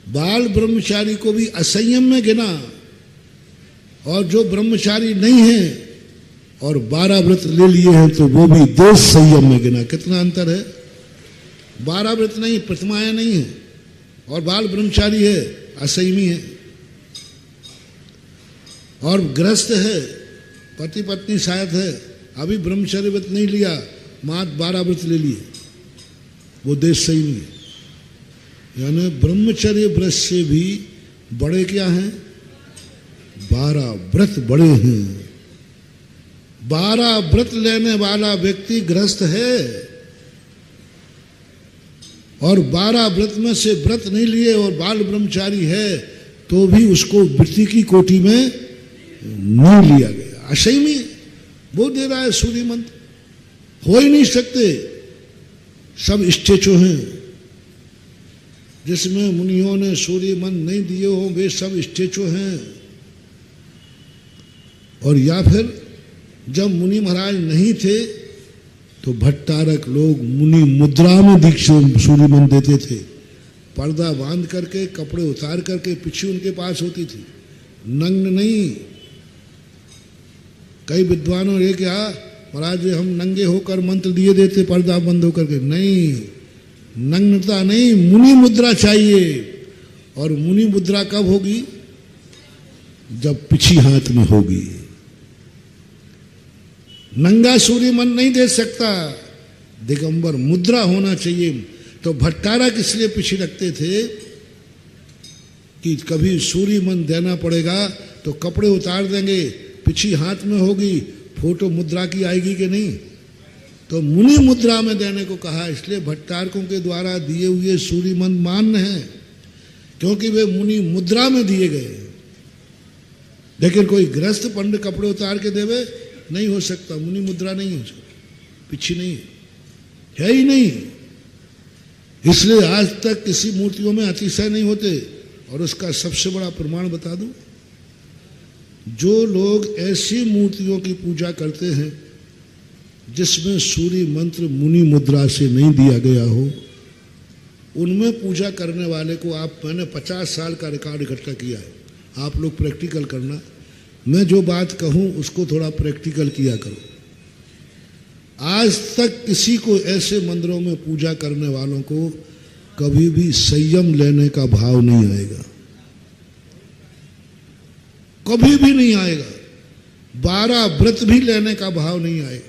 बाल ब्रह्मचारी को भी असंयम में गिना, और जो ब्रह्मचारी नहीं है और 12 व्रत ले लिए हैं तो वो भी देश संयम में गिना। कितना अंतर है? 12 व्रत नहीं, प्रतिमाएं नहीं है, और बाल ब्रह्मचारी है, असंयमी है। और गृहस्थ है, पति पत्नी शायद है, अभी ब्रह्मचर्य व्रत नहीं लिया, मात्र 12 व्रत ले लिए, वो देश संयमी है। यानी ब्रह्मचर्य व्रत से भी बड़े क्या हैं? 12 व्रत बड़े हैं। 12 व्रत लेने वाला व्यक्ति गृहस्थ है, और 12 व्रत में से व्रत नहीं लिए और बाल ब्रह्मचारी है तो भी उसको वृत्ति की कोटि में नहीं लिया गया, असंयमी है। वो दे रहा है सूर्य मंत्र, हो ही नहीं सकते। सब स्टेचो हैं, जिसमें मुनियों ने सूर्य मंत्र नहीं दिए हो वे सब स्टेचो हैं। और या फिर जब मुनि महाराज नहीं थे तो भट्टारक लोग मुनि मुद्रा में दीक्षा सूर्य मंत्र देते थे, पर्दा बांध करके, कपड़े उतार करके, पिछी उनके पास होती थी, नग्न नहीं। कई विद्वानों ने क्या महाराज हम नंगे होकर मंत्र दिए देते पर्दा बंद होकर के, नहीं, नग्नता नहीं, मुनि मुद्रा चाहिए। और मुनि मुद्रा कब होगी? जब पिछी हाथ में होगी। नंगा सूर्य मंत्र नहीं दे सकता, दिगंबर मुद्रा होना चाहिए। तो भट्टारक इसलिए पीछे रखते थे कि कभी सूर्य मंत्र देना पड़ेगा तो कपड़े उतार देंगे, पिछी हाथ में होगी, फोटो मुद्रा की आएगी कि नहीं, तो मुनि मुद्रा में देने को कहा। इसलिए भट्टारकों के द्वारा दिए हुए सूर्य मंत्र मान्य है, क्योंकि वे मुनि मुद्रा में दिए गए। लेकिन कोई गृहस्थ पंडित कपड़े उतार के देवे, नहीं हो सकता, मुनि मुद्रा नहीं है, उसको पिछी नहीं है ही नहीं। इसलिए आज तक किसी मूर्तियों में अतिशय नहीं होते। और उसका सबसे बड़ा प्रमाण बता दूं, जो लोग ऐसी मूर्तियों की पूजा करते हैं जिसमें सूर्य मंत्र मुनि मुद्रा से नहीं दिया गया हो, उनमें पूजा करने वाले को मैंने 50 साल का रिकॉर्ड इकट्ठा किया है। आप लोग प्रैक्टिकल करना, मैं जो बात कहूं उसको थोड़ा प्रैक्टिकल किया करो। आज तक किसी को ऐसे मंदिरों में पूजा करने वालों को कभी भी संयम लेने का भाव नहीं आएगा, कभी भी नहीं आएगा। 12 व्रत भी लेने का भाव नहीं आएगा।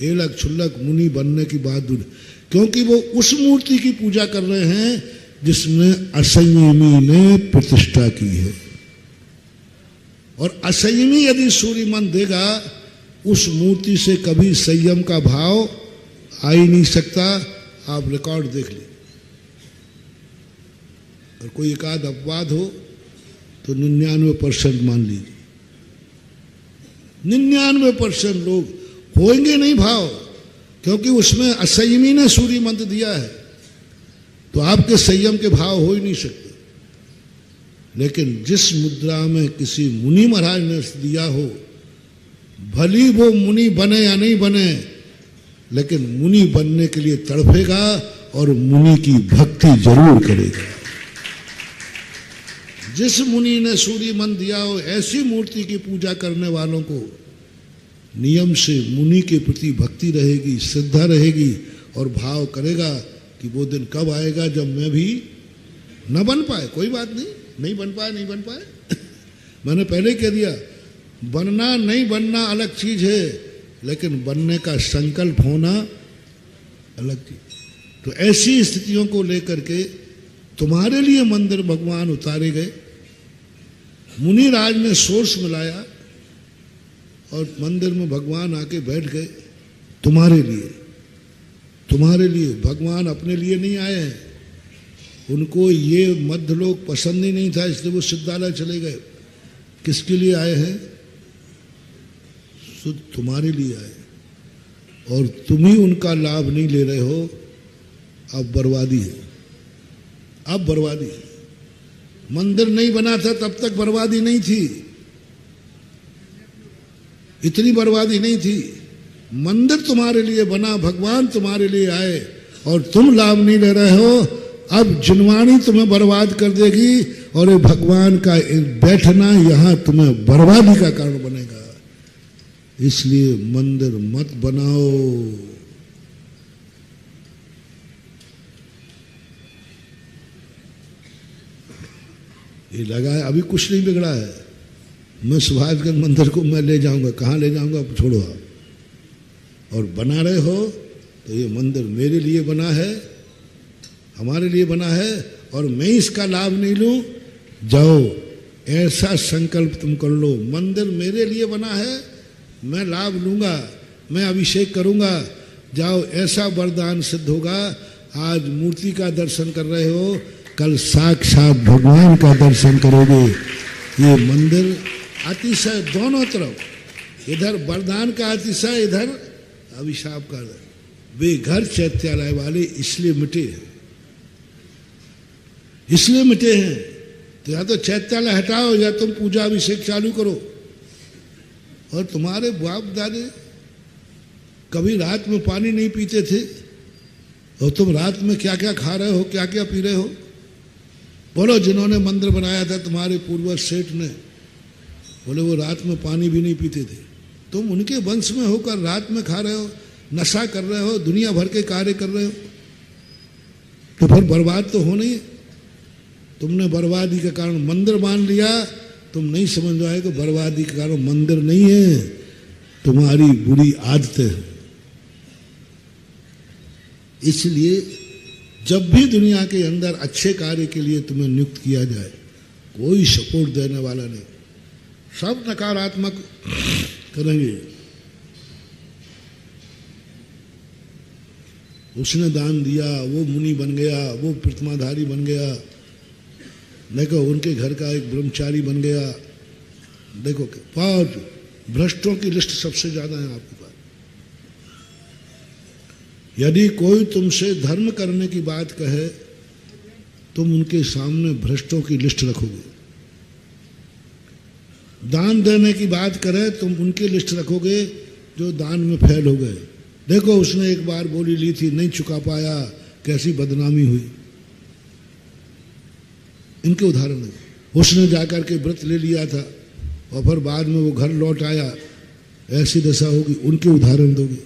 एलक छुल्लक मुनि बनने की बात दूर, क्योंकि वो उस मूर्ति की पूजा कर रहे हैं जिसमें असंयमी ने प्रतिष्ठा की है। और असंयमी यदि सूर्य मंत्र देगा, उस मूर्ति से कभी संयम का भाव आ ही नहीं सकता। आप रिकॉर्ड देख लीजिए। और कोई एकाध अपवाद हो तो 99% मान लीजिए, 99% लोग होंगे नहीं भाव, क्योंकि उसमें असंयमी ने सूर्य मंत्र दिया है, तो आपके संयम के भाव हो ही नहीं सकते। लेकिन जिस मुद्रा में किसी मुनि महाराज ने दिया हो, भली वो मुनि बने या नहीं बने, लेकिन मुनि बनने के लिए तड़पेगा और मुनि की भक्ति जरूर करेगा। जिस मुनि ने सूर्य मंत्र दिया हो, ऐसी मूर्ति की पूजा करने वालों को नियम से मुनि के प्रति भक्ति रहेगी, श्रद्धा रहेगी, और भाव करेगा कि वो दिन कब आएगा जब मैं भी न बन पाए। कोई बात नहीं, नहीं बन पाए, नहीं बन पाए मैंने पहले कह दिया, बनना नहीं बनना अलग चीज है, लेकिन बनने का संकल्प होना अलग चीज। तो ऐसी स्थितियों को लेकर के तुम्हारे लिए मंदिर भगवान उतारे गए। मुनि राज ने सोर्स मिलाया और मंदिर में भगवान आके बैठ गए तुम्हारे लिए। तुम्हारे लिए भगवान अपने लिए नहीं आए हैं, उनको ये मध्य लोक पसंद ही नहीं था, इसलिए वो सिद्धालय चले गए। किसके लिए आए हैं? शुद्ध तुम्हारे लिए आए, और तुम ही उनका लाभ नहीं ले रहे हो। अब बर्बादी है, अब बर्बादी है। मंदिर नहीं बना था तब तक बर्बादी नहीं थी, इतनी बर्बादी नहीं थी। मंदिर तुम्हारे लिए बना, भगवान तुम्हारे लिए आए और तुम लाभ नहीं ले रहे हो, अब जिनवाणी तुम्हें बर्बाद कर देगी और ये भगवान का बैठना यहां तुम्हें बर्बादी का कारण बनेगा। इसलिए मंदिर मत बनाओ। ये लगा है, अभी कुछ नहीं बिगड़ा है। मैं सुभाषगंज मंदिर को मैं ले जाऊंगा, कहाँ ले जाऊंगा छोड़ो आप। और बना रहे हो तो ये मंदिर मेरे लिए बना है, हमारे लिए बना है, और मैं इसका लाभ नहीं लूं, जाओ ऐसा संकल्प तुम कर लो, मंदिर मेरे लिए बना है, मैं लाभ लूंगा, मैं अभिषेक करूंगा, जाओ ऐसा वरदान सिद्ध होगा। आज मूर्ति का दर्शन कर रहे हो, कल साक्षात भगवान का दर्शन करोगे। ये मंदिर अतिशय दोनों तरफ, इधर वरदान का अतिशय, इधर अभिशाप का। वे घर चैत्यालय वाले इसलिए मिटे हैं, इसलिए मिटे हैं। तो या तो चैत्यालय हटाओ या तुम पूजा अभिषेक चालू करो। और तुम्हारे बाप दादे कभी रात में पानी नहीं पीते थे, और तुम रात में क्या क्या खा रहे हो, क्या क्या पी रहे हो? बोलो, जिन्होंने मंदिर बनाया था तुम्हारे पूर्वज सेठ ने, बोले वो रात में पानी भी नहीं पीते थे। तुम उनके वंश में होकर रात में खा रहे हो, नशा कर रहे हो, दुनिया भर के कार्य कर रहे हो, तो फिर बर्बाद तो होना ही है। तुमने बर्बादी के कारण मंदिर मान लिया, तुम नहीं समझ पाए कि बर्बादी के कारण मंदिर नहीं है, तुम्हारी बुरी आदत है। इसलिए जब भी दुनिया के अंदर अच्छे कार्य के लिए तुम्हें नियुक्त किया जाए, कोई सपोर्ट देने वाला नहीं, सब नकारात्मक करेंगे। उसने दान दिया, वो मुनि बन गया, वो प्रतिमाधारी बन गया, देखो उनके घर का एक ब्रह्मचारी बन गया। देखो बहुत भ्रष्टों की लिस्ट सबसे ज्यादा है आपके पास। यदि कोई तुमसे धर्म करने की बात कहे, तुम उनके सामने भ्रष्टों की लिस्ट रखोगे। दान देने की बात करे, तुम उनकी लिस्ट रखोगे जो दान में फेल हो गए। देखो उसने एक बार बोली ली थी, नहीं चुका पाया, कैसी बदनामी हुई। इनके उदाहरण है। उसने जाकर के व्रत ले लिया था और फिर बाद में वो घर लौट आया, ऐसी दशा होगी। उनके उदाहरण दोगे?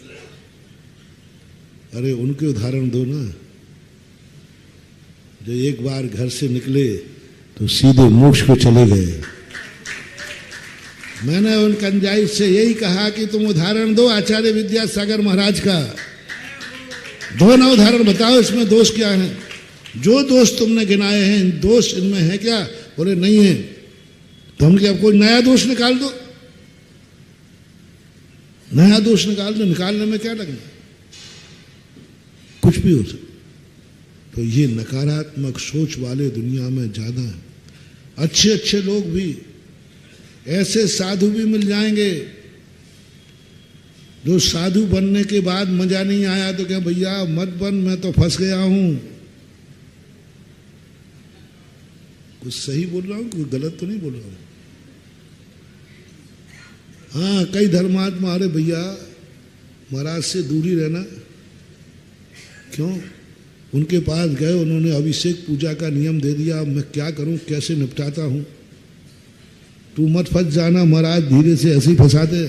अरे उनके उदाहरण दो ना, जो एक बार घर से निकले तो सीधे मोक्ष को चले गए। मैंने उन कंजाई से यही कहा कि तुम उदाहरण दो आचार्य विद्यासागर महाराज का। दो ना उदाहरण बताओ, इसमें दोष क्या है? जो दोष तुमने गिनाए हैं, दोष इनमें है क्या? बोले नहीं है। तो हम क्या कोई नया दोष निकाल दो, नया दोष निकाल दो, निकालने में क्या लगना, कुछ भी हो सकता। तो ये नकारात्मक सोच वाले दुनिया में ज्यादा है। अच्छे अच्छे लोग भी, ऐसे साधु भी मिल जाएंगे जो साधु बनने के बाद मजा नहीं आया तो क्या भैया मत बन, मैं तो फंस गया हूं। कुछ सही बोल रहा हूं, कुछ गलत तो नहीं बोल रहा हूं? हाँ, कई धर्मात्मा, अरे भैया महाराज से दूरी रहना। क्यों? उनके पास गए, उन्होंने अभिषेक पूजा का नियम दे दिया, मैं क्या करूं, कैसे निपटाता हूं? तू मत फंस जाना, महाराज धीरे से ऐसे ही फंसाते,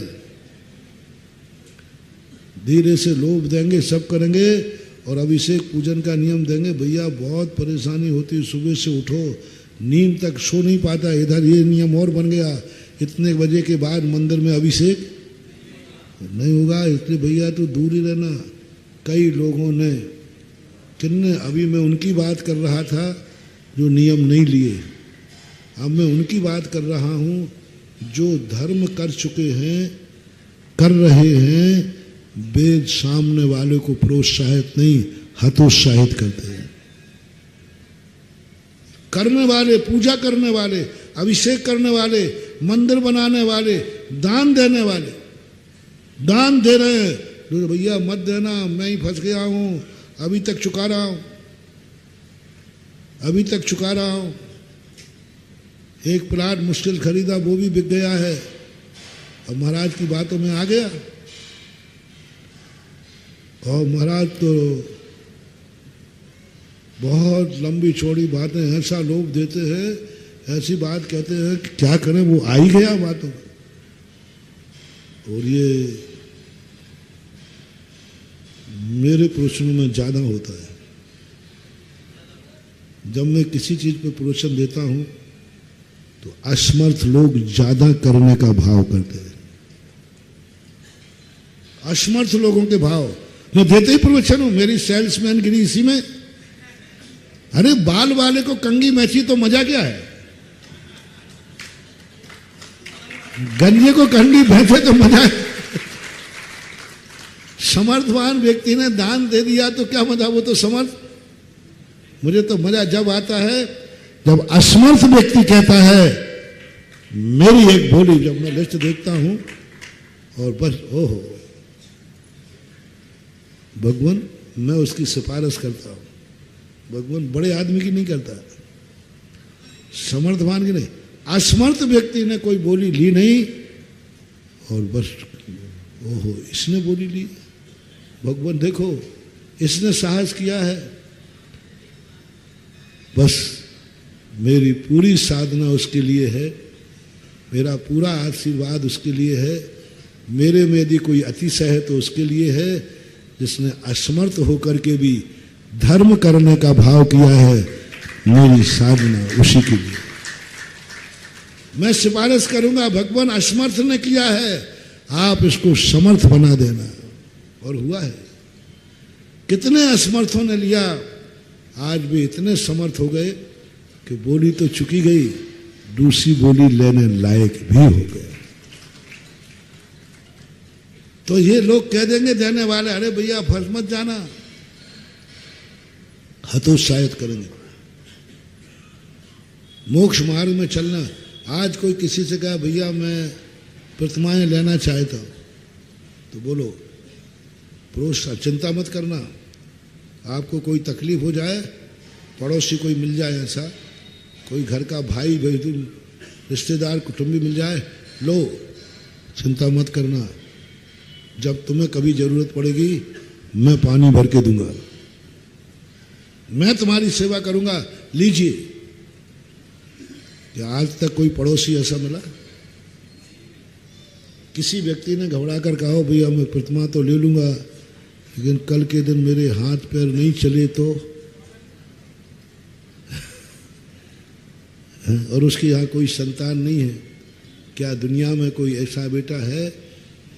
धीरे से लोभ देंगे, सब करेंगे और अभिषेक पूजन का नियम देंगे। भैया बहुत परेशानी होती, सुबह से उठो, नींद तक सो नहीं पाता। इधर ये नियम और बन गया, इतने बजे के बाद मंदिर में अभिषेक नहीं होगा, इसलिए भैया तू दूर ही रहना। कई लोगों ने, किन्ने, अभी मैं उनकी बात कर रहा था जो नियम नहीं लिए, अब मैं उनकी बात कर रहा हूं जो धर्म कर चुके हैं, कर रहे हैं। वेद सामने वाले को प्रोत्साहित नहीं, हतोत्साहित करते हैं। करने वाले, पूजा करने वाले, अभिषेक करने वाले, मंदिर बनाने वाले, दान देने वाले, दान दे रहे हैं। तो भैया मत देना, मैं ही फंस गया हूं, अभी तक चुका रहा हूं, अभी तक चुका रहा हूं। एक प्लाट मुश्किल खरीदा, वो भी बिक गया है। अब महाराज की बातों में आ गया, और महाराज तो बहुत लंबी चौड़ी बातें ऐसा लोभ देते हैं, ऐसी बात कहते हैं कि क्या करें, वो आ ही गया बातों। और ये मेरे प्रवचनों में ज़्यादा होता है। जब मैं किसी चीज़ पे प्रवचन देता हूँ तो असमर्थ लोग ज़्यादा करने का भाव करते हैं। असमर्थ लोगों के भाव मैं देते ही प्रवचन हूँ, मेरी सेल्समैन गिरी इसी में। अरे बाल वाले को कंगी मैची तो मजा क्या है, गंजे को कंगी भैंसे तो मजा है। समर्थवान व्यक्ति ने दान दे दिया तो क्या मजा, वो तो समर्थ। मुझे तो मजा जब आता है जब असमर्थ व्यक्ति कहता है मेरी एक बोली, जब मैं लिस्ट देखता हूं और बस ओहो भगवान, मैं उसकी सिफारिश करता हूं। भगवान बड़े आदमी की नहीं करता, समर्थवान की नहीं। असमर्थ व्यक्ति ने कोई बोली ली नहीं और बस ओहो इसने बोली ली, भगवान देखो इसने साहस किया है, बस मेरी पूरी साधना उसके लिए है, मेरा पूरा आशीर्वाद उसके लिए है, मेरे में यदि कोई अतिशय है तो उसके लिए है, जिसने असमर्थ होकर के भी धर्म करने का भाव किया है, मेरी साधना उसी के लिए। मैं सिफारिश करूंगा, भगवान असमर्थ ने किया है, आप इसको समर्थ बना देना। और हुआ है, कितने असमर्थों ने लिया, आज भी इतने समर्थ हो गए कि बोली तो चुकी गई, दूसरी बोली लेने लायक भी हो गए। तो ये लोग कह देंगे देने वाले, अरे भैया फंस मत जाना, हतोत्साहित करेंगे। मोक्ष मार्ग में चलना, आज कोई किसी से कहा भैया मैं प्रतिमाएं लेना चाहता हूं, तो बोलो प्रोत्साह, चिंता मत करना, आपको कोई तकलीफ हो जाए, पड़ोसी कोई मिल जाए, ऐसा कोई घर का भाई बहन रिश्तेदार कुटुंबी मिल जाए, लो चिंता मत करना, जब तुम्हें कभी जरूरत पड़ेगी मैं पानी भर के दूंगा, मैं तुम्हारी सेवा करूंगा, लीजिए। क्या आज तक कोई पड़ोसी ऐसा मिला? किसी व्यक्ति ने घबरा कर कहा भैया मैं प्रतिमा तो ले लूंगा, लेकिन कल के दिन मेरे हाथ पैर नहीं चले तो, और उसके यहाँ कोई संतान नहीं है, क्या दुनिया में कोई ऐसा बेटा है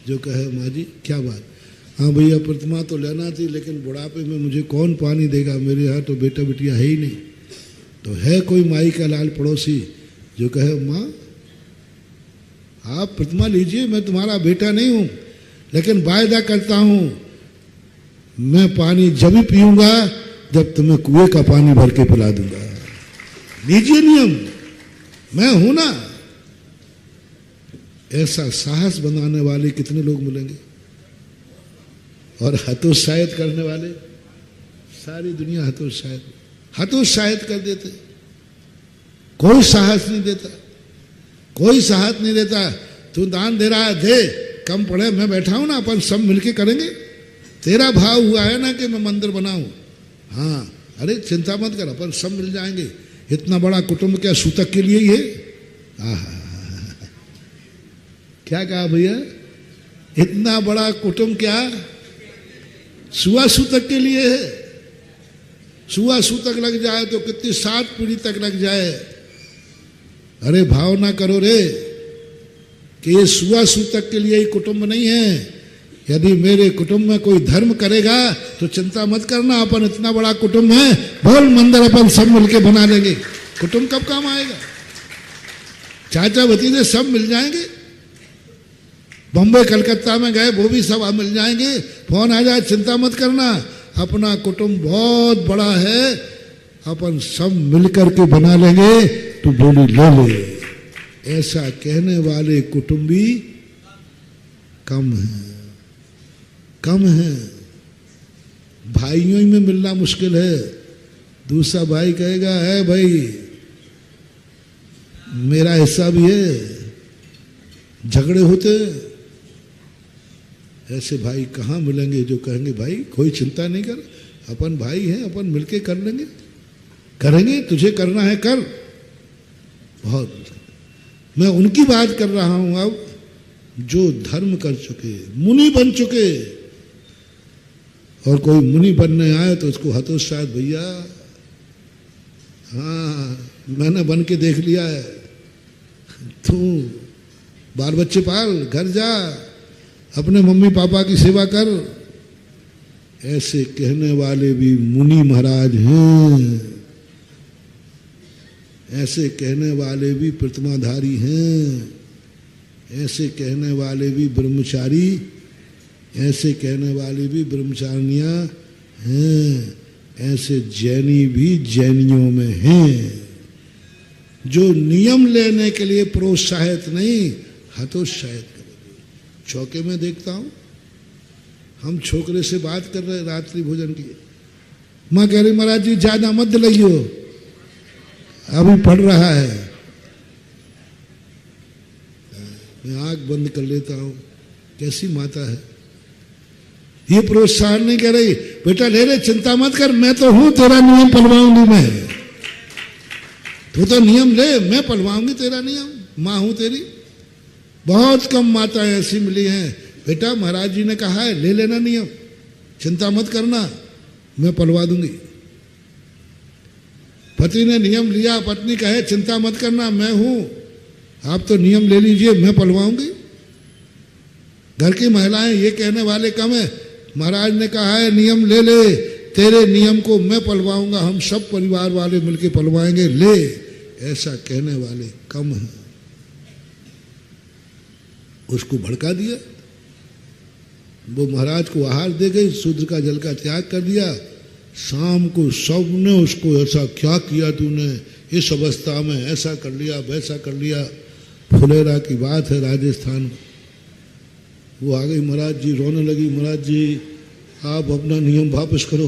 जो कहे माँ जी क्या बात, हाँ भैया प्रतिमा तो लेना थी, लेकिन बुढ़ापे में मुझे कौन पानी देगा, मेरे यहाँ तो बेटा बेटिया है ही नहीं। तो है कोई माई का लाल पड़ोसी जो कहे माँ आप प्रतिमा लीजिए, मैं तुम्हारा बेटा नहीं हूं, लेकिन वायदा करता हूं मैं पानी जब भी पीऊंगा जब तुम्हें कुएं का पानी भर के पिला दूंगा, लीजिए नियम, मैं हूं ना। ऐसा साहस बनाने वाले कितने लोग मिलेंगे, और हतोत्साहित करने वाले सारी दुनिया हतोत्साहित कर देते, कोई साहस नहीं देता, कोई साहस नहीं देता। तू दान दे रहा है दे, कम पड़े मैं बैठा हूं ना, अपन सब मिलके करेंगे, तेरा भाव हुआ है ना कि मैं मंदिर बनाऊं, हाँ अरे चिंता मत कर, अपन सब मिल जाएंगे। इतना बड़ा कुटुंब क्या सूतक के लिए ही है? क्या कहा भैया, इतना बड़ा कुटुंब क्या सुआ सूतक के लिए है? सुआ सूतक लग जाए तो कितनी 7 पीढ़ी तक लग जाए। अरे भावना करो रे कि ये सुआ सूतक के लिए ही कुटुंब नहीं है। यदि मेरे कुटुंब में कोई धर्म करेगा तो चिंता मत करना, अपन इतना बड़ा कुटुंब है, बोल मंदिर अपन सब मिलके बना लेंगे। कुटुंब कब काम आएगा? चाचा भतीजे सब मिल जाएंगे, बम्बई कलकत्ता में गए वो भी सब मिल जाएंगे, फोन आ जाए चिंता मत करना, अपना कुटुंब बहुत बड़ा है, अपन सब मिलकर के बना लेंगे, तो बोली ले ले। ऐसा कहने वाले कुटुंबी कम है। भाइयों में मिलना मुश्किल है। दूसरा भाई कहेगा है भाई मेरा हिस्सा भी है, झगड़े होते। ऐसे भाई कहाँ मिलेंगे जो कहेंगे भाई कोई चिंता नहीं कर, अपन भाई हैं, अपन मिलके कर लेंगे। करेंगे, तुझे करना है कर। बहुत, मैं उनकी बात कर रहा हूं अब जो धर्म कर चुके, मुनि बन चुके। और कोई मुनि बनने आए तो उसको हतोत्साहित, भैया हाँ मैंने बन के देख लिया है, तू बाल बच्चे पाल, घर जा, अपने मम्मी पापा की सेवा कर। ऐसे कहने वाले भी मुनि महाराज हैं, ऐसे कहने वाले भी प्रतिमाधारी हैं, ऐसे कहने वाले भी ब्रह्मचारी, ऐसे कहने वाले भी ब्रह्मचारिणियां हैं, ऐसे जैनी भी जैनियों में हैं, जो नियम लेने के लिए प्रोत्साहित नहीं हतोत्साहित करेंगे। चौके में देखता हूं, हम छोकरे से बात कर रहे रात्रि भोजन की, माँ कह रही महाराज जी ज्यादा मत दिलाइयो, अभी पढ़ रहा है। मैं आंख बंद कर लेता हूं, कैसी माता है। ये प्रोत्साहन नहीं कर रही, बेटा ले ले चिंता मत कर, मैं तो हूं, तेरा नियम पलवाऊंगी मैं, तू तो नियम ले, मैं पलवाऊंगी तेरा नियम, मां हूं तेरी। बहुत कम माताएं ऐसी मिली हैं, बेटा महाराज जी ने कहा है ले लेना नियम, चिंता मत करना, मैं पलवा दूंगी। पति ने नियम लिया, पत्नी कहे चिंता मत करना मैं हूं, आप तो नियम ले लीजिए, मैं पलवाऊंगी। घर की महिलाएं ये कहने वाले कम है, महाराज ने कहा है नियम ले ले, तेरे नियम को मैं पलवाऊंगा, हम सब परिवार वाले मिलके पलवाएंगे, ले, ऐसा कहने वाले कम हैं। उसको भड़का दिया, वो महाराज को आहार दे गई, शूद्र का जल का त्याग कर दिया। शाम को सबने उसको ऐसा क्या किया तूने, इस अवस्था में ऐसा कर लिया वैसा कर लिया। फुलेरा की बात है राजस्थान में, वो आ गई महाराज जी, रोने लगी, महाराज जी आप अपना नियम वापस करो,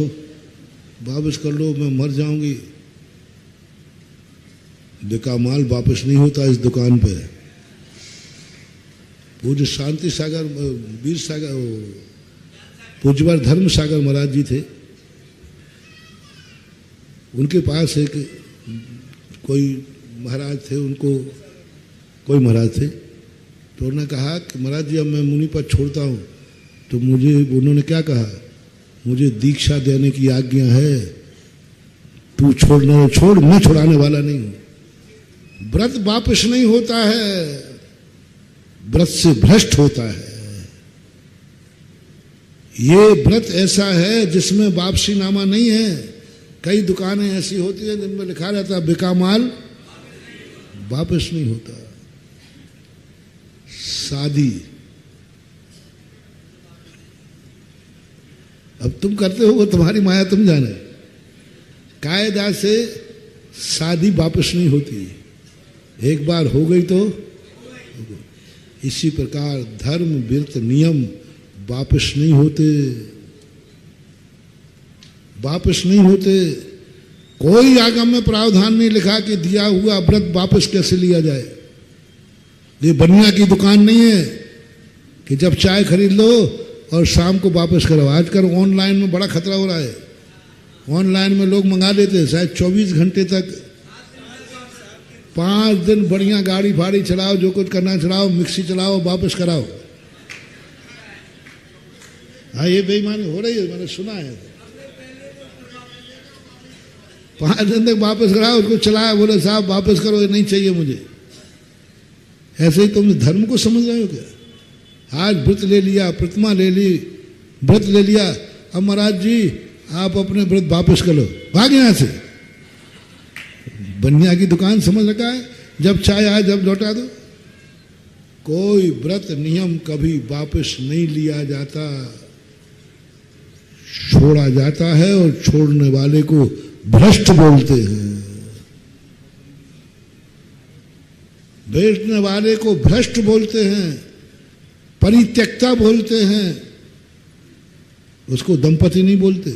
वापस कर लो, मैं मर जाऊंगी। बिका माल वापस नहीं होता इस दुकान पे। पूज्य शांति सागर वीर सागर पूज्यवर धर्म सागर महाराज जी थे, उनके पास एक कोई महाराज थे, उनको कोई महाराज थे, तो उन्होंने कहा कि महाराज जी अब मैं मुनि पद छोड़ता हूँ, तो मुझे उन्होंने क्या कहा, मुझे दीक्षा देने की आज्ञा है, तू छोड़ना छोड़, मैं छुड़ाने वाला नहीं हूं। व्रत वापस नहीं होता है, व्रत से भ्रष्ट होता है। ये व्रत ऐसा है जिसमें वापसी नामा नहीं है। कई दुकानें ऐसी होती हैं जिनमें लिखा रहता है बिका माल वापस नहीं होता। शादी अब तुम करते हो वो तुम्हारी माया, तुम जाने। कायदा से शादी वापस नहीं होती, एक बार हो गई तो इसी प्रकार धर्म व्रत नियम वापस नहीं होते, वापस नहीं होते। कोई आगम में प्रावधान नहीं लिखा कि दिया हुआ व्रत वापस कैसे लिया जाए। ये बनिया की दुकान नहीं है कि जब चाय खरीद लो और शाम को वापस करो। आजकल ऑनलाइन में बड़ा खतरा हो रहा है, ऑनलाइन में लोग मंगा लेते हैं, शायद 24 घंटे तक 5 दिन बढ़िया गाड़ी फाड़ी चलाओ, जो कुछ करना चलाओ, मिक्सी चलाओ, वापस कराओ। हाँ ये बेईमानी हो रही है, मैंने सुना है। 5 दिन तक वापस कराओ, उसको चलाया, बोले साहब वापस करो, ये नहीं चाहिए मुझे। ऐसे ही तुम धर्म को समझ रहे हो क्या? आज व्रत ले लिया, प्रतिमा ले ली, व्रत ले लिया, अब महाराज जी आप अपने व्रत वापस कर लो, भाग यहां से। बनिया की दुकान समझ रखा है, जब चाय आए जब लौटा दो। कोई व्रत नियम कभी वापस नहीं लिया जाता, छोड़ा जाता है, और छोड़ने वाले को भ्रष्ट बोलते हैं। बैठने वाले को भ्रष्ट बोलते हैं, परित्यक्ता बोलते हैं, उसको दंपति नहीं बोलते।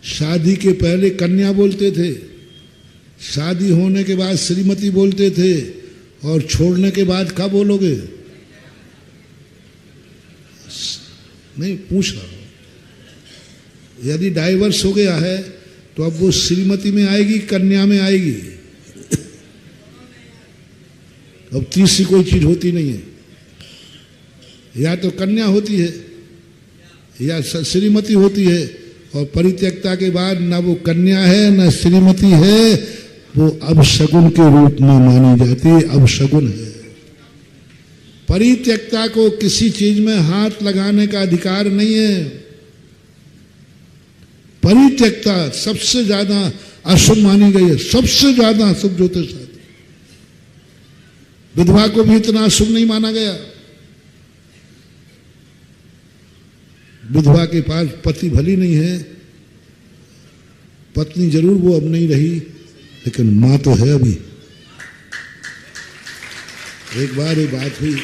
शादी के पहले कन्या बोलते थे, शादी होने के बाद श्रीमती बोलते थे, और छोड़ने के बाद क्या बोलोगे? नहीं पूछ रहा हूं। यदि डाइवर्स हो गया है तो अब वो श्रीमती में आएगी, कन्या में आएगी। अब तीसरी कोई चीज होती नहीं है, या तो कन्या होती है या श्रीमती होती है, और परित्यक्ता के बाद ना वो कन्या है ना श्रीमती है, वो अपशगुन के रूप में मानी जाती है, अपशगुन है। परित्यक्ता को किसी चीज में हाथ लगाने का अधिकार नहीं है। परित्यक्ता सबसे ज्यादा अशुभ मानी गई है, सबसे ज्यादा अशुभ ज्योतिष शास्त्र। विधवा को भी इतना अशुभ नहीं माना गया। विधवा के पास पति भली नहीं है, पत्नी जरूर वो अब नहीं रही, लेकिन मां तो है अभी। एक बार ये बात हुई,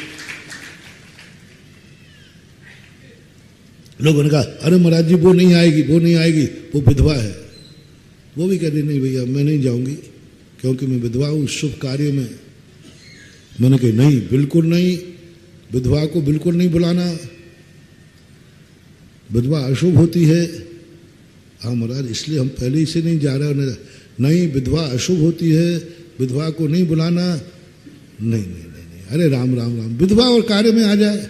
लोगों ने कहा अरे महाराज जी वो नहीं आएगी, वो नहीं आएगी, वो विधवा है। वो भी कहती नहीं भैया मैं नहीं जाऊंगी क्योंकि मैं विधवा हूं शुभ कार्य में। मैंने कहा नहीं, बिल्कुल नहीं, विधवा को बिल्कुल नहीं बुलाना, विधवा अशुभ होती है। हाँ महाराज इसलिए हम पहले ही से नहीं जा रहे। नहीं, विधवा अशुभ होती है, विधवा को नहीं बुलाना। नहीं नहीं नहीं नहीं, अरे राम राम राम, विधवा और कार्य में आ जाए।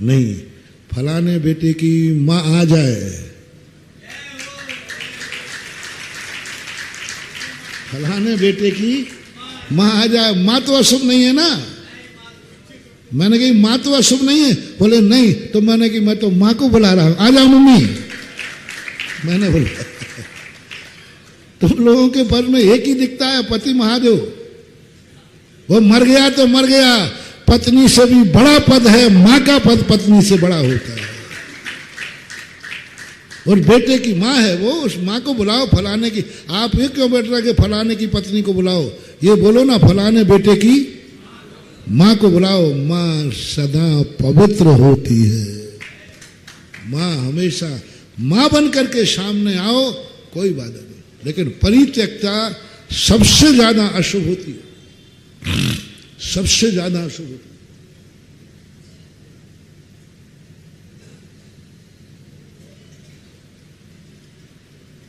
नहीं, फलाने बेटे की मां आ जाए, फलाने बेटे की मां आ जाए। मां तो अशुभ नहीं है ना। मैंने कही मां तो अशुभ नहीं है। बोले नहीं, तो मैंने कही मैं तो मां को बुला रहा हूं, आ जाओ मम्मी। मैंने बोला तुम लोगों के पर में एक ही दिखता है, पति महादेव। वो मर गया तो मर गया, पत्नी से भी बड़ा पद है, मां का पद पत्नी से बड़ा होता है। और बेटे की मां है वो, उस मां को बुलाओ। फलाने की, आप ये क्यों बैठ रहे कि फलाने की पत्नी को बुलाओ? ये बोलो ना फलाने बेटे की मां को बुलाओ। मां सदा पवित्र होती है। मां हमेशा मां बन करके सामने आओ, कोई बाधा नहीं। लेकिन परित्यक्ता सबसे ज्यादा अशुभ होती है, सबसे ज्यादा अशुभ होती है।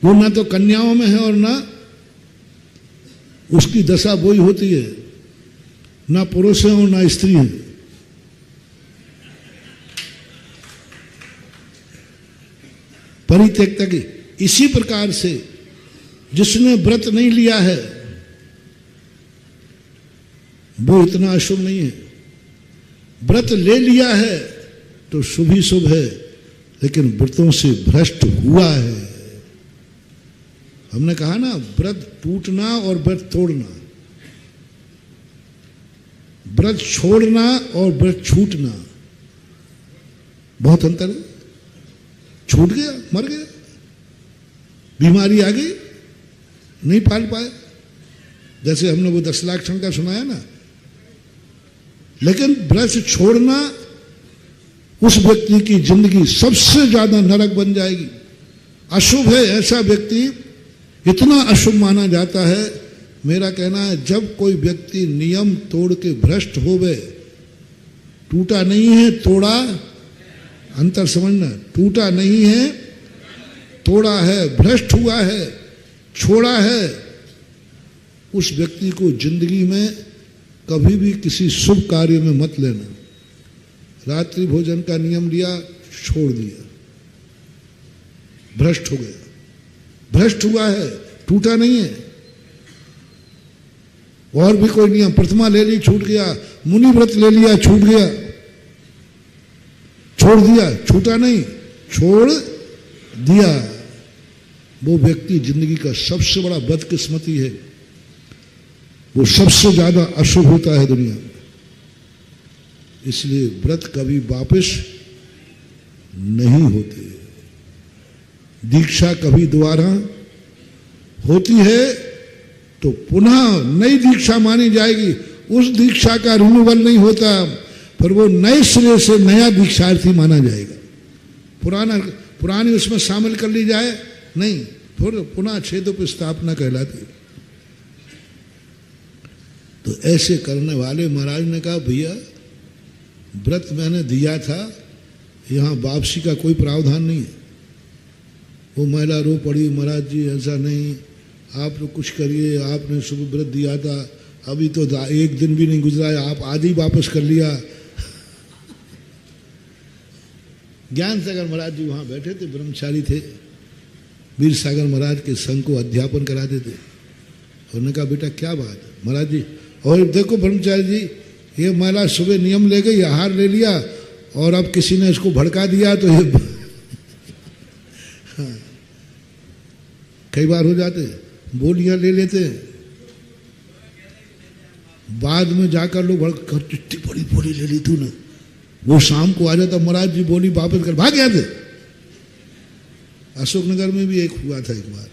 वो ना तो कन्याओं में है और ना उसकी दशा वही होती है, ना पुरुष है और ना स्त्री है। परित्यक्ता की इसी प्रकार से जिसने व्रत नहीं लिया है वो इतना अशुभ नहीं है। व्रत ले लिया है तो शुभ ही शुभ है, लेकिन व्रतों से भ्रष्ट हुआ है। हमने कहा ना, व्रत टूटना और व्रत तोड़ना, व्रत छोड़ना और व्रत छूटना, बहुत अंतर है। छूट गया, मर गया, बीमारी आ गई, नहीं पाल पाए, जैसे हमने वो 10 लाख क्षण का सुनाया ना। लेकिन व्रत छोड़ना, उस व्यक्ति की जिंदगी सबसे ज्यादा नरक बन जाएगी। अशुभ है ऐसा व्यक्ति, इतना अशुभ माना जाता है। मेरा कहना है जब कोई व्यक्ति नियम तोड़ के भ्रष्ट हो गए, टूटा नहीं है तोड़ा, अंतर समझना, टूटा नहीं है तोड़ा है, भ्रष्ट हुआ है, छोड़ा है, उस व्यक्ति को जिंदगी में कभी भी किसी शुभ कार्य में मत लेना। रात्रि भोजन का नियम लिया, छोड़ दिया, भ्रष्ट हो गया, भ्रष्ट हुआ है, टूटा नहीं है। और भी कोई नियम, प्रतिमा ले ली, छूट गया, मुनि व्रत ले लिया, छूट गया, छोड़ दिया, छूटा नहीं, छोड़ दिया, वो व्यक्ति जिंदगी का सबसे बड़ा बदकिस्मती है। वो सबसे ज्यादा अशुभ होता है दुनिया में। इसलिए व्रत कभी वापस नहीं होते। दीक्षा कभी दोबारा होती है तो पुनः नई दीक्षा मानी जाएगी। उस दीक्षा का रिन्यूअल नहीं होता, पर वो नए सिरे से नया दीक्षार्थी माना जाएगा। पुरानी उसमें शामिल कर ली जाए नहीं, फिर पुनः छेदों स्थापना कहलाती। तो ऐसे करने वाले महाराज ने कहा भैया व्रत मैंने दिया था, यहां वापसी का कोई प्रावधान नहीं है। वो महिला रो पड़ी, महाराज जी ऐसा नहीं, आप लोग कुछ करिए, आपने शुभ व्रत दिया था, अभी तो एक दिन भी नहीं गुजरा है, आप आज ही वापस कर लिया। ज्ञान सागर महाराज जी वहाँ बैठे थे, ब्रह्मचारी थे, वीर सागर महाराज के संघ को अध्यापन कराते थे। उन्होंने कहा बेटा क्या बात है महाराज जी, और देखो ब्रह्मचारी जी, ये महिला सुबह नियम ले गई, आहार ले लिया और अब किसी ने इसको भड़का दिया तो ये हाँ, कई बार हो जाते, बोलियां ले लेते, बाद में जाकर लोग भड़क, कितनी बड़ी बोली ले ली तूने, वो शाम को आ जाता, महाराज जी बोली वापस कर, भाग गया थे। अशोकनगर में भी एक हुआ था एक बार,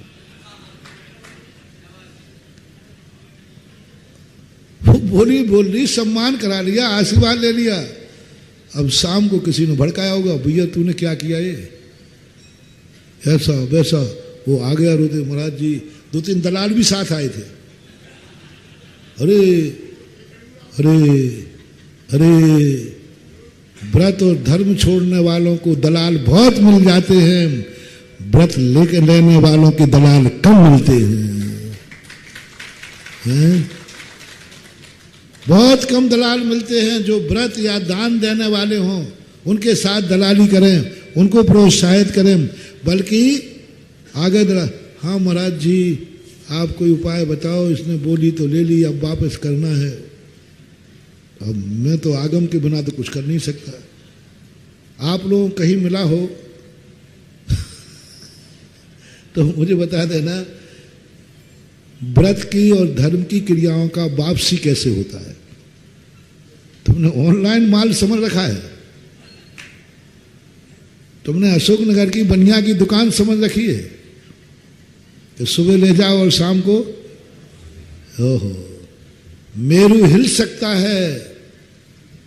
वो बोली बोल रही, सम्मान करा लिया, आशीर्वाद ले लिया, अब शाम को किसी ने भड़काया होगा, भैया तूने क्या किया ये, ऐसा वैसा, वो आ गया रोते, महाराज जी, 2-3 दलाल भी साथ आए थे, अरे अरे अरे व्रत और धर्म छोड़ने वालों को दलाल बहुत मिल जाते हैं, व्रत लेके लेने वालों के दलाल कम मिलते हैं? बहुत कम दलाल मिलते हैं। जो व्रत या दान देने वाले हों उनके साथ दलाली करें, उनको प्रोत्साहित करें, बल्कि आगे हाँ महाराज जी आप कोई उपाय बताओ, इसने बोली तो ले ली, अब वापस करना है, अब मैं तो आगम के बिना तो कुछ कर नहीं सकता। आप लोगों कहीं मिला हो तो मुझे बता देना, व्रत की और धर्म की क्रियाओं का वापसी कैसे होता है। तुमने ऑनलाइन माल समझ रखा है, तुमने अशोकनगर की बनिया की दुकान समझ रखी है कि सुबह ले जाओ और शाम को, ओहो, मेरू हिल सकता है,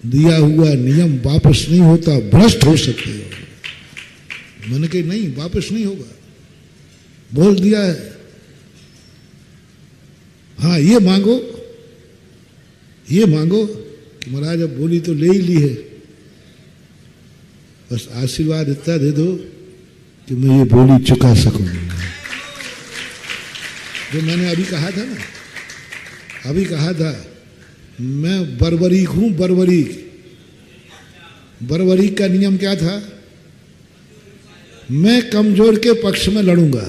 दिया हुआ नियम वापस नहीं होता, भ्रष्ट हो सकते हो। मैंने कही नहीं, वापस नहीं होगा, बोल दिया है। हाँ ये मांगो कि महाराज अब बोली तो ले ही ली है, बस आशीर्वाद इतना दे दो कि मैं ये बोली चुका सकूं। जो मैंने अभी कहा था ना, अभी कहा था, मैं बर्बरीक हूं, बर्बरीक। बर्बरीक का नियम क्या था? मैं कमजोर के पक्ष में लड़ूंगा,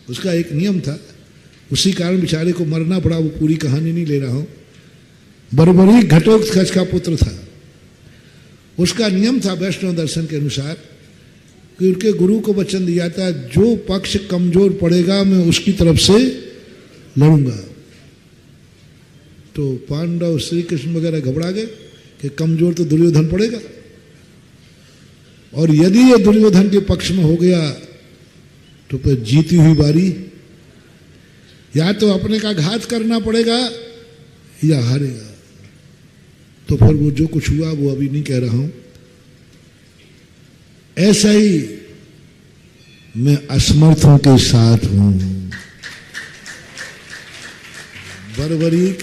उसका एक नियम था, उसी कारण बेचारे को मरना पड़ा। वो पूरी कहानी नहीं ले रहा हूं। बर्बरीक घटोत्कच का पुत्र था, उसका नियम था वैष्णव दर्शन के अनुसार कि उनके गुरु को वचन दिया था, जो पक्ष कमजोर पड़ेगा मैं उसकी तरफ से लड़ूंगा। तो पांडव श्री कृष्ण वगैरह घबरा गए कि कमजोर तो दुर्योधन पड़ेगा, और यदि ये दुर्योधन के पक्ष में हो गया तो फिर जीती हुई बारी, या तो अपने का घात करना पड़ेगा या हारेगा। तो फिर वो जो कुछ हुआ वो अभी नहीं कह रहा हूं। ऐसा ही मैं असमर्थों के साथ हूं। बर्बरीक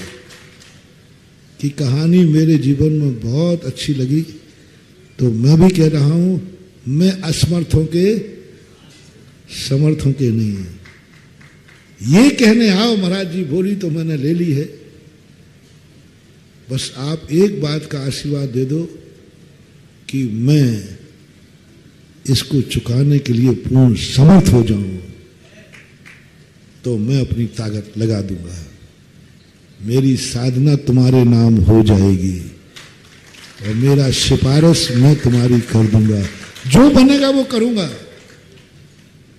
की कहानी मेरे जीवन में बहुत अच्छी लगी, तो मैं भी कह रहा हूं, मैं असमर्थों के समर्थों के नहीं है। ये कहने आओ महाराज जी बोली तो मैंने ले ली है, बस आप एक बात का आशीर्वाद दे दो कि मैं इसको चुकाने के लिए पूर्ण समर्थ हो जाऊं, तो मैं अपनी ताकत लगा दूंगा, मेरी साधना तुम्हारे नाम हो जाएगी और मेरा सिफारिश मैं तुम्हारी कर दूंगा, जो बनेगा वो करूंगा।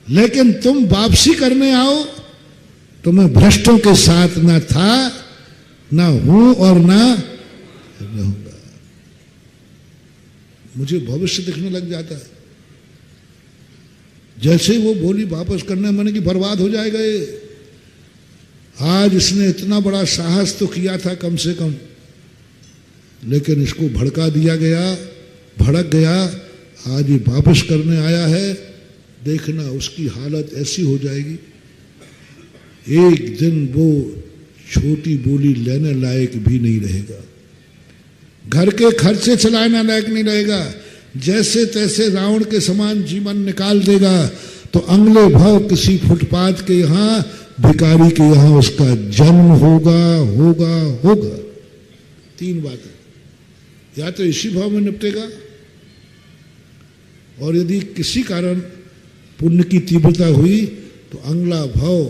लेकिन तुम वापसी करने आओ तो मैं भ्रष्टों के साथ ना था, ना हूं और ना रहूंगा। मुझे भविष्य दिखने लग जाता है। जैसे वो बोली वापस करने, मैंने कि बर्बाद हो जाएगा ये। आज इसने इतना बड़ा साहस तो किया था कम से कम, लेकिन इसको भड़का दिया गया, भड़क गया, आज ये वापस करने आया है। देखना उसकी हालत ऐसी हो जाएगी, एक दिन वो छोटी बोली लेने लायक भी नहीं रहेगा, घर के खर्चे चलाने लायक नहीं रहेगा, जैसे तैसे रावण के समान जीवन निकाल देगा, तो अगले भव किसी फुटपाथ के यहां भिखारी के यहां उसका जन्म होगा होगा होगा। 3 बातें, या तो इसी भाव में निपटेगा, और यदि किसी कारण पुण्य की तीव्रता हुई तो अगला भाव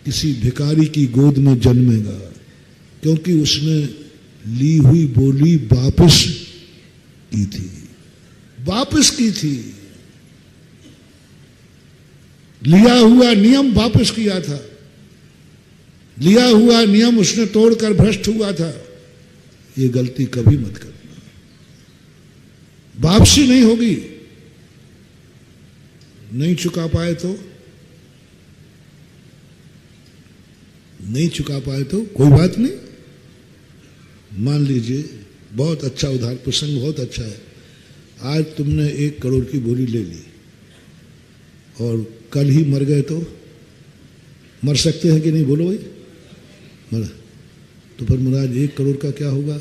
किसी भिखारी की गोद में जन्मेगा, क्योंकि उसने ली हुई बोली वापस की थी, वापस की थी, लिया हुआ नियम वापस किया था, लिया हुआ नियम उसने तोड़कर भ्रष्ट हुआ था। ये गलती कभी मत करना, वापसी नहीं होगी। नहीं चुका पाए तो नहीं चुका पाए तो कोई बात नहीं, मान लीजिए बहुत अच्छा उदाहरण, प्रसंग बहुत अच्छा है। आज तुमने 1 करोड़ की बोली ले ली और कल ही मर गए तो मर सकते हैं कि नहीं, बोलो भाई, मर तो फिर महाराज 1 करोड़ का क्या होगा,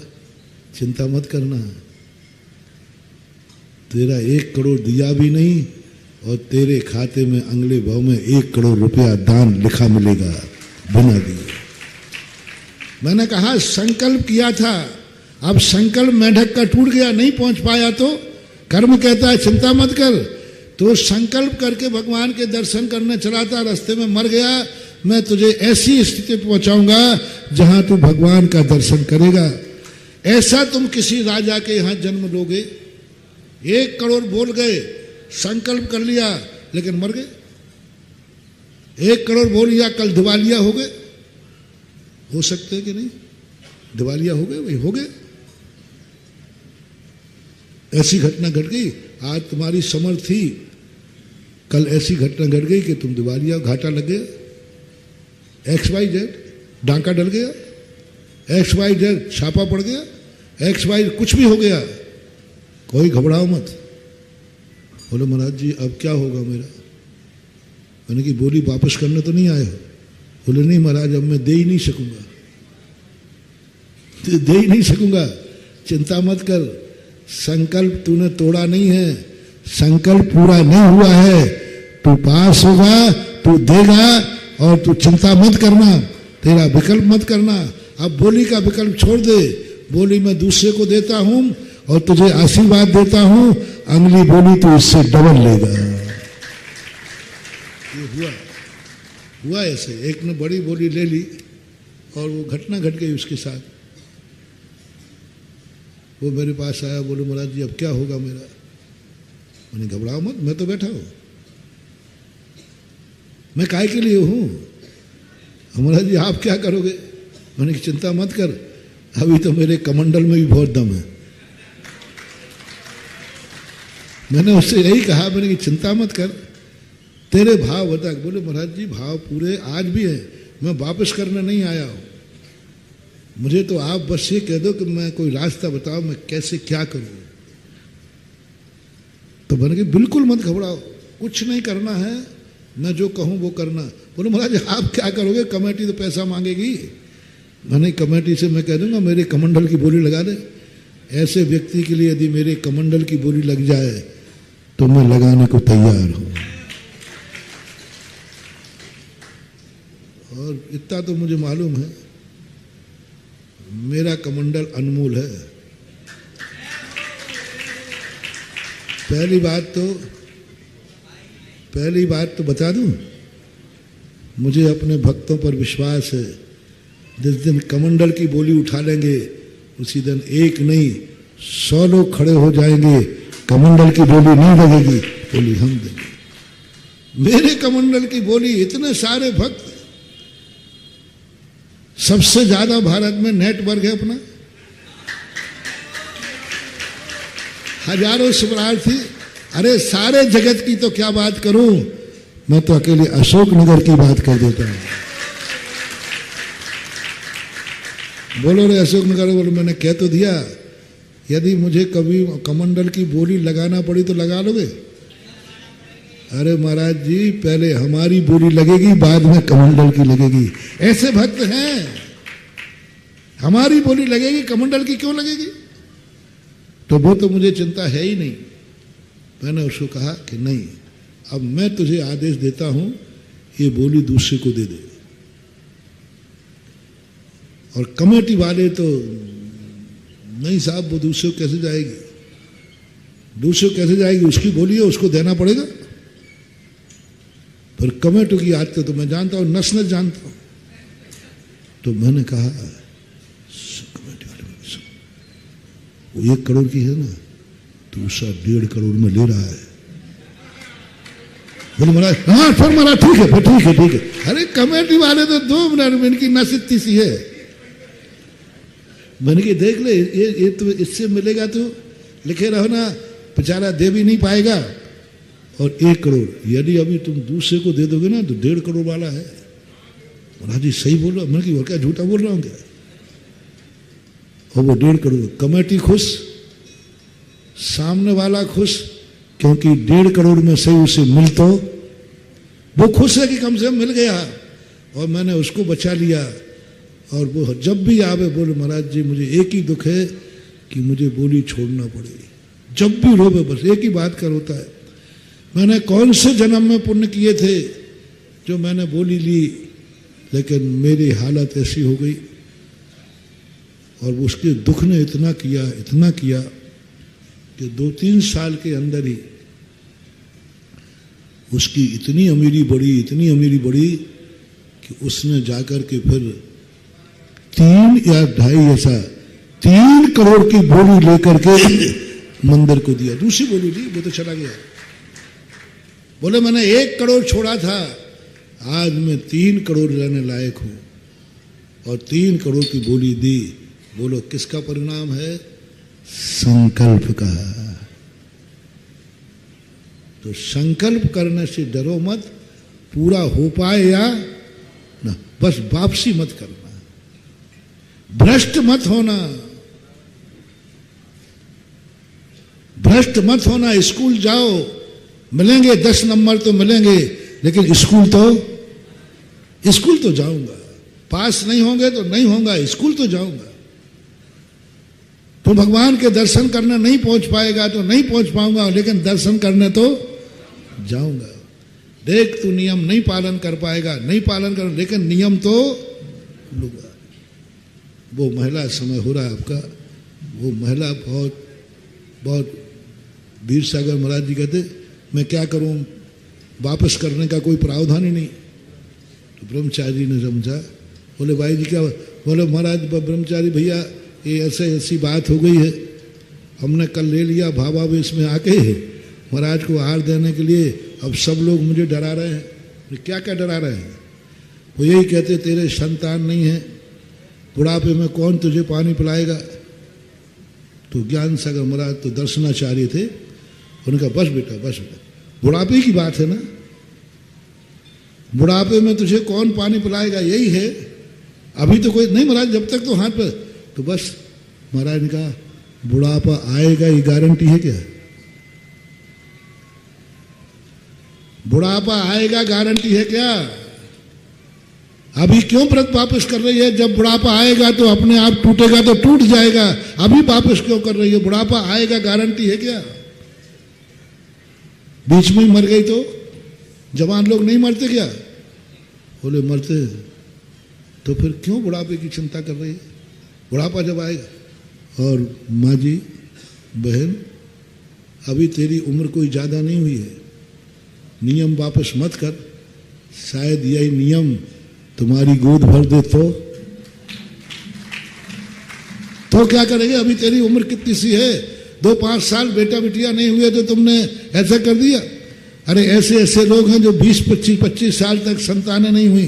चिंता मत करना, तेरा 1 करोड़ दिया भी नहीं और तेरे खाते में अगले भाव में 1 करोड़ रुपया दान लिखा मिलेगा बिना दिए। मैंने कहा संकल्प किया था, अब संकल्प मेंढक का टूट गया, नहीं पहुंच पाया तो कर्म कहता है चिंता मत कर। तो संकल्प करके भगवान के दर्शन करने चला था, रास्ते में मर गया, मैं तुझे ऐसी स्थिति पहुंचाऊंगा जहां तू भगवान का दर्शन करेगा। ऐसा तुम किसी राजा के यहां जन्म लोगे, 1 करोड़ बोल गए, संकल्प कर लिया, लेकिन मर गए। 1 करोड़ बोल लिया, कल दिवालिया हो गए, हो सकते हैं कि नहीं, दिवालिया हो गए, वही हो गए। ऐसी घटना घट गई, आज तुम्हारी समझ थी, कल ऐसी घटना घट गई कि तुम दिवालिया, घाटा लग गया, XYZ डांका डल गया, XYZ छापा पड़ गया, XYZ कुछ भी हो गया, कोई घबराओ मत। बोले महाराज जी अब क्या होगा मेरा, मैंने कि बोली वापस करने तो नहीं आए हो? बोले नहीं महाराज अब मैं दे ही नहीं सकूंगा, दे ही नहीं सकूंगा। चिंता मत कर, संकल्प तूने तोड़ा नहीं है, संकल्प पूरा नहीं हुआ है, तू पास होगा, तू देगा, और तू चिंता मत करना, तेरा विकल्प मत करना। अब बोली का विकल्प छोड़ दे, बोली मैं दूसरे को देता हूं और तुझे आशीर्वाद देता हूं, अगली बोली तू इससे डबल लेगा। ये हुआ ऐसे, एक ने बड़ी बोली ले ली और वो घटना घट गई उसके साथ। वो मेरे पास आया, बोले महाराज जी अब क्या होगा मेरा? मैंने घबराओ मत, मैं तो बैठा हूं, मैं काय के लिए हूं, महाराज जी आप क्या करोगे? मैंने कि चिंता मत कर, अभी तो मेरे कमंडल में भी बहुत दम है। मैंने उससे यही कहा, मैंने कि चिंता मत कर, तेरे भाव बता। बोले महाराज जी भाव पूरे आज भी है, मैं वापस करने नहीं आया हूं, मुझे तो आप बस ये कह दो कि मैं कोई रास्ता बताओ, मैं कैसे क्या करूं। तो मैंने कहा बिल्कुल मत घबराओ, कुछ नहीं करना है, मैं जो कहूं वो करना। बोले महाराज आप क्या करोगे, कमेटी तो पैसा मांगेगी। मैंने कमेटी से मैं कह दूंगा मेरे कमंडल की बोली लगा दे। ऐसे व्यक्ति के लिए यदि मेरे कमंडल की बोली लग जाए तो मैं लगाने को तैयार हूं। और इतना तो मुझे मालूम है, मेरा कमंडल अनमोल है। पहली बात तो बता दूं, मुझे अपने भक्तों पर विश्वास है, जिस दिन कमंडल की बोली उठा लेंगे उसी दिन एक नहीं 100 लोग खड़े हो जाएंगे, कमंडल की बोली नहीं लगेगी, बोली हम देंगे। मेरे कमंडल की बोली, इतने सारे भक्त, सबसे ज्यादा भारत में नेटवर्क है अपना, हजारों शिवरार्थी। अरे सारे जगत की तो क्या बात करूं, मैं तो अकेले अशोकनगर की बात कर देता हूं। बोलो रे अशोकनगर, बोलो मैंने कह तो दिया, यदि मुझे कभी कमंडल की बोली लगाना पड़ी तो लगा लोगे? अरे महाराज जी पहले हमारी बोली लगेगी, बाद में कमंडल की लगेगी। ऐसे भक्त हैं, हमारी बोली लगेगी, कमंडल की क्यों लगेगी? तो वो तो मुझे चिंता है ही नहीं। मैंने उसको कहा कि नहीं, अब मैं तुझे आदेश देता हूं, ये बोली दूसरे को दे दे। और कमेटी वाले तो नहीं साहब, वो दूसरे को कैसे जाएगी, दूसरे को कैसे जाएगी, उसकी बोली है, उसको देना पड़ेगा। पर कमेटी की आदत तो मैं जानता हूं, नस नस जानता हूं। तो मैंने कहा कमेटी वाले वो 1 करोड़ की है ना, दूसरा 1.5 करोड़ में ले रहा है। बोले महाराज, हाँ फिर महाराज ठीक है, फिर ठीक है ठीक है। अरे कमेटी वाले तो 2 मिनट में इनकी नस इतनी सी है। मैंने कि देख ले, ये तो इससे मिलेगा तो लिखे रहो ना, बेचारा दे भी नहीं पाएगा। और 1 करोड़ यदि अभी तुम दूसरे को दे दोगे ना तो 1.5 करोड़ वाला है। महाराज जी सही बोल रहा हूं। मैंने कि और क्या झूठा बोल रहा हूं क्या। और वो 1.5 करोड़, कमेटी खुश, सामने वाला खुश, क्योंकि 1.5 करोड़ में से उसे मिल तो वो खुश है कि कम से कम मिल गया। और मैंने उसको बचा लिया। और वो जब भी आवे बोले महाराज जी मुझे एक ही दुख है कि मुझे बोली छोड़ना पड़ेगी। जब भी रोवे बस एक ही बात कर होता है, मैंने कौन से जन्म में पुण्य किए थे जो मैंने बोली ली, लेकिन मेरी हालत ऐसी हो गई। और उसके दुख ने इतना किया कि 2-3 साल के अंदर ही उसकी इतनी अमीरी बढ़ी कि उसने जाकर के फिर 3 या 2.5 ऐसा 3 करोड़ की बोली लेकर के मंदिर को दिया। दूसरी बोली ली, वो तो चला गया। बोले मैंने 1 करोड़ छोड़ा था, आज मैं 3 करोड़ लेने लायक हूं। और 3 करोड़ की बोली दी। बोलो किसका परिणाम है, संकल्प का। तो संकल्प करने से डरो मत, पूरा हो पाए या ना, बस वापसी मत करना, भ्रष्ट मत होना, भ्रष्ट मत होना। स्कूल जाओ, मिलेंगे 10 नंबर तो मिलेंगे, लेकिन स्कूल तो जाऊंगा। पास नहीं होंगे तो नहीं होगा, स्कूल तो जाऊंगा। तो भगवान के दर्शन करने नहीं पहुंच पाएगा तो नहीं पहुंच पाऊंगा, लेकिन दर्शन करने तो जाऊंगा। देख तू नियम नहीं पालन कर पाएगा, नहीं पालन कर, लेकिन नियम तो लूंगा। वो महिला समय हो रहा है आपका, वो महिला बहुत वीर सागर महाराज जी कहते मैं क्या करूं, वापस करने का कोई प्रावधान ही नहीं। तो ब्रह्मचारी ने समझा, बोले भाई जी क्या, बोले महाराज ब्रह्मचारी भैया ये ऐसी बात हो गई है, हमने कल ले लिया भावावेश में आके महाराज को आहार देने के लिए, अब सब लोग मुझे डरा रहे हैं। क्या क्या डरा रहे हैं, वो यही कहते तेरे संतान नहीं है, बुढ़ापे में कौन तुझे पानी पिलाएगा। तो ज्ञान सागर महाराज तो दर्शनाचार्य थे, उनका बस बेटा बुढ़ापे की बात है ना, बुढ़ापे में तुझे कौन पानी पिलाएगा, यही है। अभी तो कोई नहीं महाराज, जब तक तो हाथ पर, तो बस महाराज ने कहा बुढ़ापा आएगा ये गारंटी है क्या, बुढ़ापा आएगा गारंटी है क्या। अभी क्यों व्रत वापस कर रही है, जब बुढ़ापा आएगा तो अपने आप टूटेगा तो टूट जाएगा, अभी वापस क्यों कर रही है, बुढ़ापा आएगा गारंटी है क्या। बीच में ही मर गई तो जवान लोग नहीं मरते क्या, बोले मरते, तो फिर क्यों बुढ़ापे की चिंता कर रही है, बुढ़ापा जब आएगा। और माँ जी बहन अभी तेरी उम्र कोई ज्यादा नहीं हुई है, नियम वापस मत कर, शायद यही नियम तुम्हारी गोद भर दे तो क्या करेंगे। अभी तेरी उम्र कितनी सी है, 2-5 साल बेटा बिटिया नहीं हुए तो तुमने ऐसा कर दिया। अरे ऐसे लोग हैं जो 20-25 साल तक संतानें नहीं हुई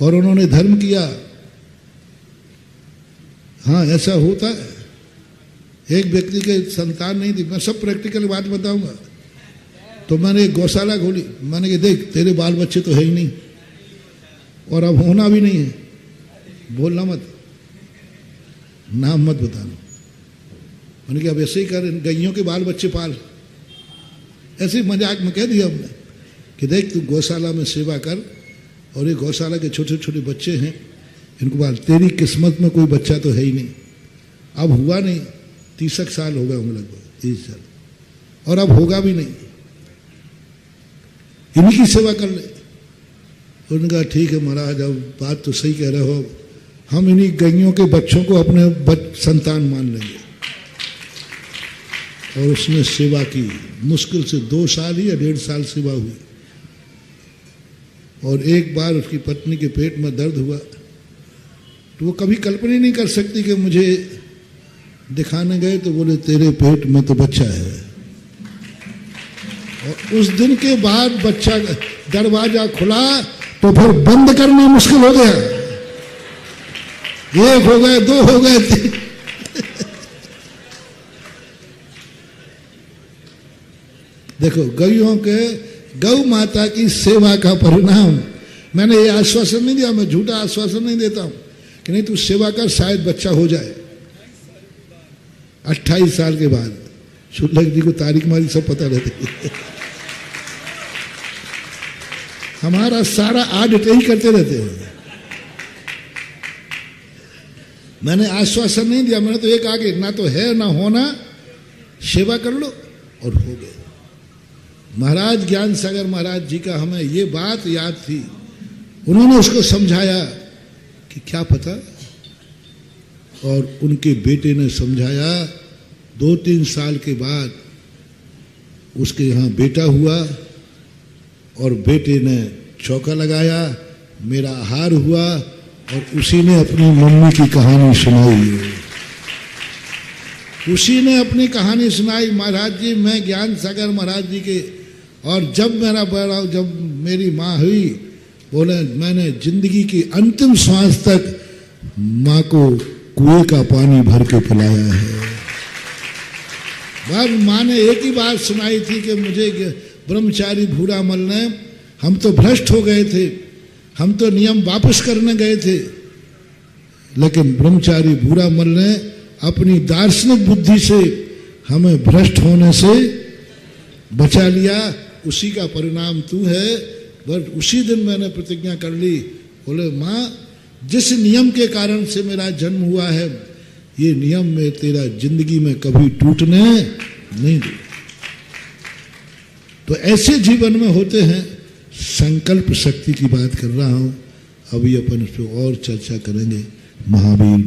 और उन्होंने धर्म किया। हाँ ऐसा होता है, एक व्यक्ति के संतान नहीं थी, मैं सब प्रैक्टिकल बात बताऊंगा। तो मैंने एक गौशाला खोली, मैंने कहा देख तेरे बाल बच्चे तो है ही नहीं और अब होना भी नहीं है, बोलना मत, नाम मत बताना। मैंने कहा अब ऐसे ही कर, गैयों के बाल बच्चे पाल, ऐसे मजाक में कह दिया हमने कि देख तू गौशाला में सेवा कर और ये गौशाला के छोटे छोटे बच्चे हैं इनको पाल, तेरी किस्मत में कोई बच्चा तो है ही नहीं, अब हुआ नहीं, 30 साल हो गए होंगे लगभग 30 साल, और अब होगा भी नहीं। इन्हीं की सेवा कर ले। उन्होंने कहा ठीक है महाराज, अब बात तो सही कह रहे हो, हम इन्हीं गैयों के बच्चों को अपने संतान मान लेंगे। और उसने सेवा की, मुश्किल से 2 साल ही या 1.5 साल सेवा हुई। और एक बार उसकी पत्नी के पेट में दर्द हुआ तो वो कभी कल्पना नहीं कर सकती कि मुझे दिखाने गए तो बोले तेरे पेट में तो बच्चा है। और उस दिन के बाद बच्चा, दरवाजा खुला तो फिर बंद करना मुश्किल हो गया। 1 हो गए, 2 हो गए, 3। देखो गैयों के, गौ माता की सेवा का परिणाम। मैंने ये आश्वासन नहीं दिया, मैं झूठा आश्वासन नहीं देता हूं कि नहीं तू सेवा कर, शायद बच्चा हो जाए। 28 साल के बाद शुल्लक जी को तारीख मारी सब पता रहती है। हमारा सारा ऑडिट यही करते रहते हैं। मैंने आश्वासन नहीं दिया, मैंने तो एक आगे, ना तो है ना होना, सेवा कर लो और हो गए। महाराज ज्ञान सागर महाराज जी का हमें ये बात याद थी, उन्होंने उसको समझाया कि क्या पता, और उनके बेटे ने समझाया। 2-3 साल के बाद उसके यहाँ बेटा हुआ और बेटे ने चौका लगाया, मेरा आहार हुआ और उसी ने अपनी मम्मी की कहानी सुनाई। उसी ने अपनी कहानी सुनाई, महाराज जी मैं ज्ञान सागर महाराज जी के, और जब मेरी माँ हुई, बोले मैंने जिंदगी की अंतिम सांस तक माँ को कुएं का पानी भर के पिलाया है। बार माँ ने एक ही बात सुनाई थी कि मुझे ब्रह्मचारी भूरा मल ने, हम तो भ्रष्ट हो गए थे, हम तो नियम वापस करने गए थे, लेकिन ब्रह्मचारी भूरा मल ने अपनी दार्शनिक बुद्धि से हमें भ्रष्ट होने से बचा लिया। उसी का परिणाम तू है। बस उसी दिन मैंने प्रतिज्ञा कर ली, बोले माँ जिस नियम के कारण से मेरा जन्म हुआ है, ये नियम में तेरा जिंदगी में कभी टूटने नहीं दे। तो ऐसे जीवन में होते हैं। संकल्प शक्ति की बात कर रहा हूं, अभी अपन इस पर और चर्चा करेंगे। महावीर